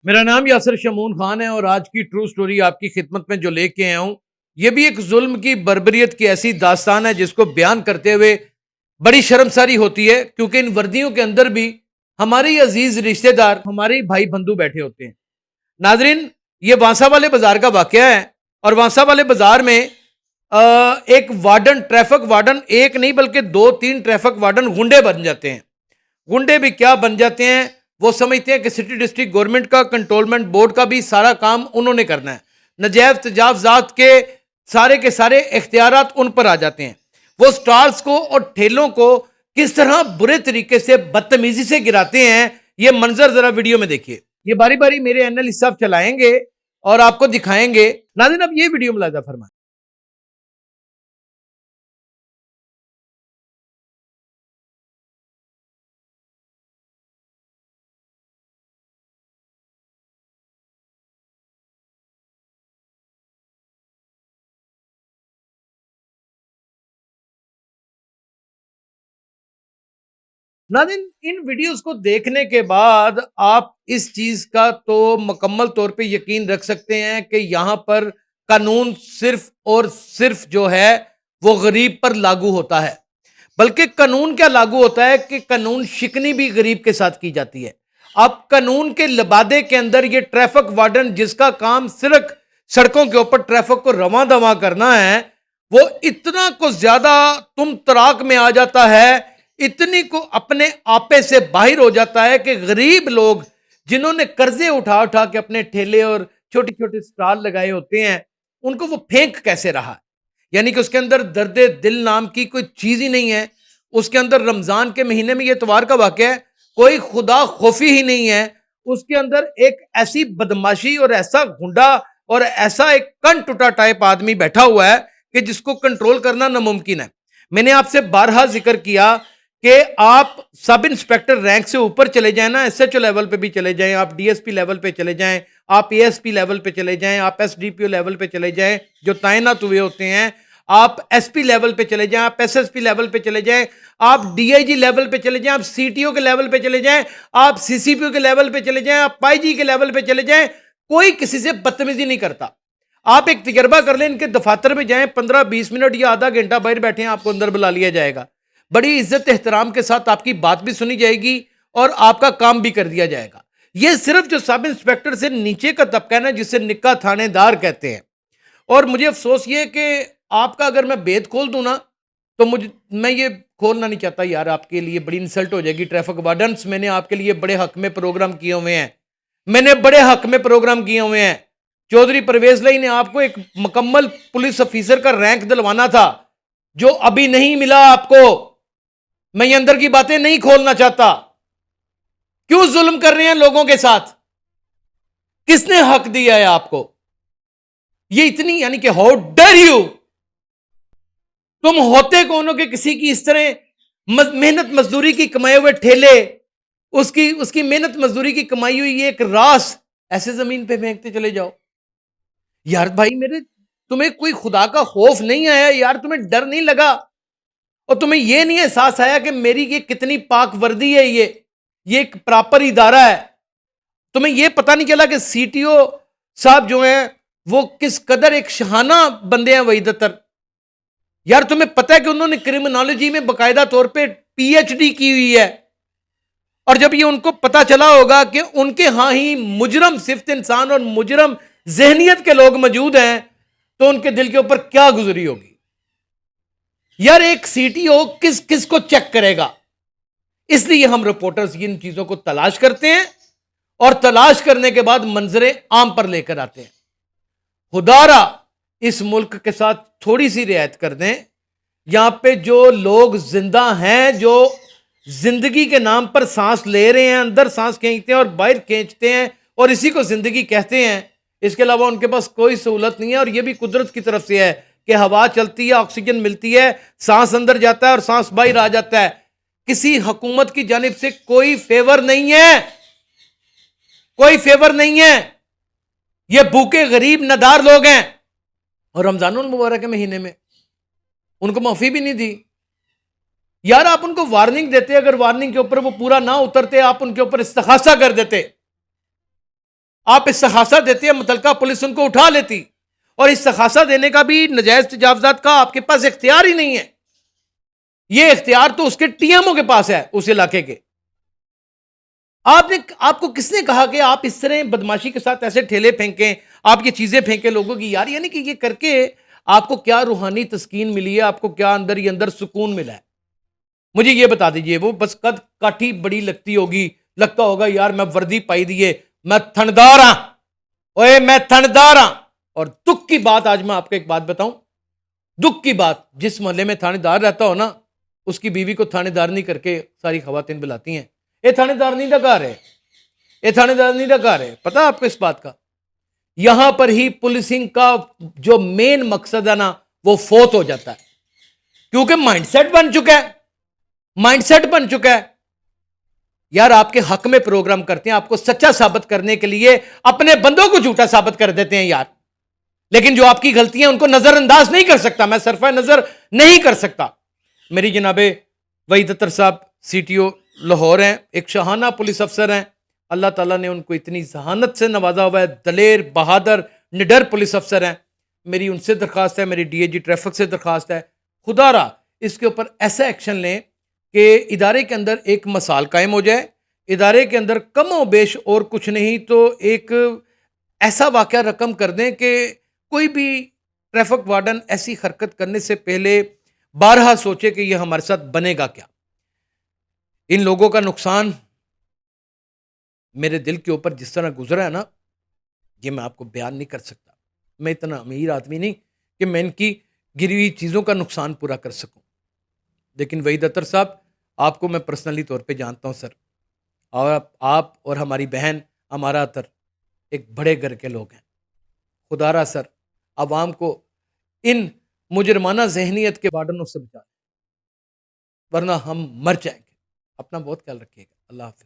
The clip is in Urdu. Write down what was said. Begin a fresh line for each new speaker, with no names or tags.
میرا نام یاسر شمون خان ہے اور آج کی ٹرو سٹوری آپ کی خدمت میں جو لے کے آیا ہوں یہ بھی ایک ظلم کی بربریت کی ایسی داستان ہے جس کو بیان کرتے ہوئے بڑی شرمساری ہوتی ہے، کیونکہ ان وردیوں کے اندر بھی ہمارے عزیز رشتہ دار، ہمارے بھائی بندو بیٹھے ہوتے ہیں۔ ناظرین، یہ وانسا والے بازار کا واقعہ ہے اور وانسا والے بازار میں ایک وارڈن، ٹریفک وارڈن ایک نہیں بلکہ دو تین ٹریفک وارڈن غنڈے بن جاتے ہیں۔ گنڈے بھی کیا بن جاتے ہیں، وہ سمجھتے ہیں کہ سٹی ڈسٹرکٹ گورنمنٹ کا، کنٹرولمنٹ بورڈ کا بھی سارا کام انہوں نے کرنا ہے۔ نجائز تجاوزات کے سارے اختیارات ان پر آ جاتے ہیں۔ وہ سٹالز کو اور ٹھیلوں کو کس طرح برے طریقے سے بدتمیزی سے گراتے ہیں، یہ منظر ذرا ویڈیو میں دیکھیے۔ یہ باری باری میرے اینالسٹ صاحب چلائیں گے اور آپ کو دکھائیں گے۔ ناظرین، اب یہ ویڈیو ملاحظہ فرمائیں۔ ناظرین، ان ویڈیوز کو دیکھنے کے بعد آپ اس چیز کا تو مکمل طور پہ یقین رکھ سکتے ہیں کہ یہاں پر قانون صرف اور صرف جو ہے وہ غریب پر لاگو ہوتا ہے، بلکہ قانون کیا لاگو ہوتا ہے کہ قانون شکنی بھی غریب کے ساتھ کی جاتی ہے۔ اب قانون کے لبادے کے اندر یہ ٹریفک وارڈن جس کا کام صرف سڑکوں کے اوپر ٹریفک کو رواں دواں کرنا ہے، وہ اتنا کو زیادہ تم تراک میں آ جاتا ہے، اتنی کو اپنے آپے سے باہر ہو جاتا ہے کہ غریب لوگ جنہوں نے قرضے اٹھا اٹھا کے اپنے ٹھیلے اور چھوٹی چھوٹی سٹال لگائے ہوتے ہیں، ان کو وہ پھینک کیسے رہا ہے؟ یعنی کہ اس کے اندر درد دل نام کی کوئی چیز ہی نہیں ہے۔ اس کے اندر رمضان کے مہینے میں یہ اتوار کا واقعہ ہے، کوئی خدا خوفی ہی نہیں ہے۔ اس کے اندر ایک ایسی بدماشی اور ایسا گنڈا اور ایسا ایک کن ٹوٹا ٹائپ آدمی بیٹھا ہوا ہے کہ جس کو کنٹرول کرنا ناممکن ہے۔ میں نے آپ سے بارہا ذکر کیا کہ آپ سب انسپیکٹر رینک سے اوپر چلے جائیں نا، ایس ایچ او لیول پہ بھی چلے جائیں، آپ ڈی ایس پی لیول پہ چلے جائیں، آپ اے ایس پی لیول پہ چلے جائیں، آپ S D P O level پہ چلے جائیں جو تعینات ہوئے ہوتے ہیں، آپ ایس پی لیول پہ چلے جائیں، آپ ایس ایس پی لیول پہ چلے جائیں، آپ ڈی آئی جی لیول پہ چلے جائیں، آپ سی ٹی او کے لیول پہ چلے جائیں، آپ سی سی پی او کے لیول پہ چلے جائیں، آپ پائی جی کے لیول پہ چلے جائیں، کوئی کسی سے بدتمیزی نہیں کرتا۔ آپ ایک تجربہ کر لیں، ان کے دفاتر میں جائیں، 15-20 منٹ یا آدھا گھنٹہ باہر بیٹھیں، آپ کو اندر بلا لیا جائے گا، بڑی عزت احترام کے ساتھ آپ کی بات بھی سنی جائے گی اور آپ کا کام بھی کر دیا جائے گا۔ یہ صرف جو سب انسپیکٹر سے نیچے کا طبقہ ہے نا، جسے نکا تھانے دار کہتے ہیں۔ اور مجھے افسوس یہ کہ آپ کا اگر میں بید کھول دوں نا تو میں یہ کھولنا نہیں چاہتا یار، آپ کے لیے بڑی انسلٹ ہو جائے گی۔ ٹریفک وارڈنس میں نے آپ کے لیے بڑے حق میں پروگرام کیے ہوئے ہیں، میں نے بڑے حق میں پروگرام کیے ہوئے ہیں۔ چودھری پرویز لائی نے آپ کو ایک مکمل پولیس افیسر کا رینک دلوانا تھا جو ابھی نہیں ملا آپ کو۔ میں یہ اندر کی باتیں نہیں کھولنا چاہتا۔ کیوں ظلم کر رہے ہیں لوگوں کے ساتھ؟ کس نے حق دیا ہے آپ کو؟ یہ اتنی، یعنی کہ ہاؤ ڈر یو، تم ہوتے کون ہو کہ کسی کی اس طرح محنت مزدوری کی کمائے ہوئے ٹھیلے، اس کی محنت مزدوری کی کمائی ہوئی ایک راس ایسے زمین پہ پھینکتے چلے جاؤ؟ یار بھائی میرے، تمہیں کوئی خدا کا خوف نہیں آیا یار؟ تمہیں ڈر نہیں لگا؟ اور تمہیں یہ نہیں احساس آیا کہ میری یہ کتنی پاک وردی ہے، یہ ایک پراپر ادارہ ہے؟ تمہیں یہ پتہ نہیں چلا کہ سی ٹی او صاحب جو ہیں وہ کس قدر ایک شہانہ بندے ہیں وحید اختر؟ یار تمہیں پتہ ہے کہ انہوں نے کرمنالوجی میں باقاعدہ طور پہ پی ایچ ڈی کی ہوئی ہے، اور جب یہ ان کو پتا چلا ہوگا کہ ان کے ہاں ہی مجرم صفت انسان اور مجرم ذہنیت کے لوگ موجود ہیں تو ان کے دل کے اوپر کیا گزری ہوگی؟ یار ایک سی ٹی او کس کو چیک کرے گا؟ اس لیے ہم رپورٹرز ان چیزوں کو تلاش کرتے ہیں اور تلاش کرنے کے بعد منظر عام پر لے کر آتے ہیں۔ خدارا اس ملک کے ساتھ تھوڑی سی رعایت کر دیں۔ یہاں پہ جو لوگ زندہ ہیں، جو زندگی کے نام پر سانس لے رہے ہیں، اندر سانس کھینچتے ہیں اور باہر کھینچتے ہیں اور اسی کو زندگی کہتے ہیں، اس کے علاوہ ان کے پاس کوئی سہولت نہیں ہے۔ اور یہ بھی قدرت کی طرف سے ہے کہ ہوا چلتی ہے، آکسیجن ملتی ہے، سانس اندر جاتا ہے اور سانس باہر آ جاتا ہے۔ کسی حکومت کی جانب سے کوئی فیور نہیں ہے، کوئی فیور نہیں ہے۔ یہ بھوکے غریب ندار لوگ ہیں، اور رمضان المبارک کے مہینے میں ان کو معافی بھی نہیں دی۔ یار آپ ان کو وارننگ دیتے، اگر وارننگ کے اوپر وہ پورا نہ اترتے، آپ ان کے اوپر استغاثہ کر دیتے۔ آپ استغاثہ دیتے ہیں، متعلقہ پولیس ان کو اٹھا لیتی، اور استغاثہ دینے کا بھی نجائز تجاوزات کا آپ کے پاس اختیار ہی نہیں ہے، یہ اختیار تو اس کے ٹی ایم او کے پاس ہے اس علاقے کے۔ آپ کو کس نے کہا کہ آپ اس طرح بدماشی کے ساتھ ایسے ٹھیلے پھینکیں، آپ یہ چیزیں پھینکیں لوگوں کی؟ یار یعنی کہ یہ کر کے آپ کو کیا روحانی تسکین ملی ہے، آپ کو کیا اندر ہی اندر سکون ملا ہے؟ مجھے یہ بتا دیجئے۔ وہ بس قد کاٹھی بڑی لگتی ہوگی، لگتا ہوگا یار میں وردی پائی دیے، میں تھندار ہاں، اوے میں تھندار ہاں۔ اور دکھ کی بات، آج میں آپ کو ایک بات بتاؤں، دکھ کی بات، جس محلے میں تھانے دار رہتا ہو نا، اس کی بیوی کو تھانے دار نہیں کر کے ساری خواتین بلاتی ہیں، اے تھانے دار نہیں دا گھر ہے، اے تھانے دار نہیں دا گھر ہے۔ پتہ آپ کو اس بات کا؟ یہاں پر ہی پولیسنگ کا جو مین مقصد ہے نا وہ فوت ہو جاتا ہے، کیونکہ مائنڈ سیٹ بن چکا ہے، مائنڈ سیٹ بن چکا ہے۔ یار آپ کے حق میں پروگرام کرتے ہیں، آپ کو سچا ثابت کرنے کے لیے اپنے بندوں کو جھوٹا ثابت کر دیتے ہیں یار، لیکن جو آپ کی غلطیاں ان کو نظر انداز نہیں کر سکتا، میں صرفہ نظر نہیں کر سکتا۔ میری جناب وحید اطہر صاحب سی ٹی او لاہور ہیں، ایک شاہانہ پولیس افسر ہیں، اللہ تعالیٰ نے ان کو اتنی ذہانت سے نوازا ہوا ہے، دلیر بہادر نڈر پولیس افسر ہیں۔ میری ان سے درخواست ہے، میری ڈی اے جی ٹریفک سے درخواست ہے، خدا را اس کے اوپر ایسا ایکشن لیں کہ ادارے کے اندر ایک مثال قائم ہو جائے، ادارے کے اندر کم و بیش اور کچھ نہیں تو ایک ایسا واقعہ رقم کر دیں کہ کوئی بھی ٹریفک وارڈن ایسی حرکت کرنے سے پہلے بارہا سوچے کہ یہ ہمارے ساتھ بنے گا کیا۔ ان لوگوں کا نقصان میرے دل کے اوپر جس طرح گزرا ہے نا، یہ میں آپ کو بیان نہیں کر سکتا۔ میں اتنا امیر آدمی نہیں کہ میں ان کی گری ہوئی چیزوں کا نقصان پورا کر سکوں، لیکن وحید اطہر صاحب آپ کو میں پرسنلی طور پہ جانتا ہوں سر، اور آپ اور ہماری بہن ہمارا اطہر ایک بڑے گھر کے لوگ ہیں۔ خدا را سر عوام کو ان مجرمانہ ذہنیت کے وارڈنوں سے بچا، ورنہ ہم مر جائیں گے۔ اپنا بہت خیال رکھیے گا۔ اللہ حافظ۔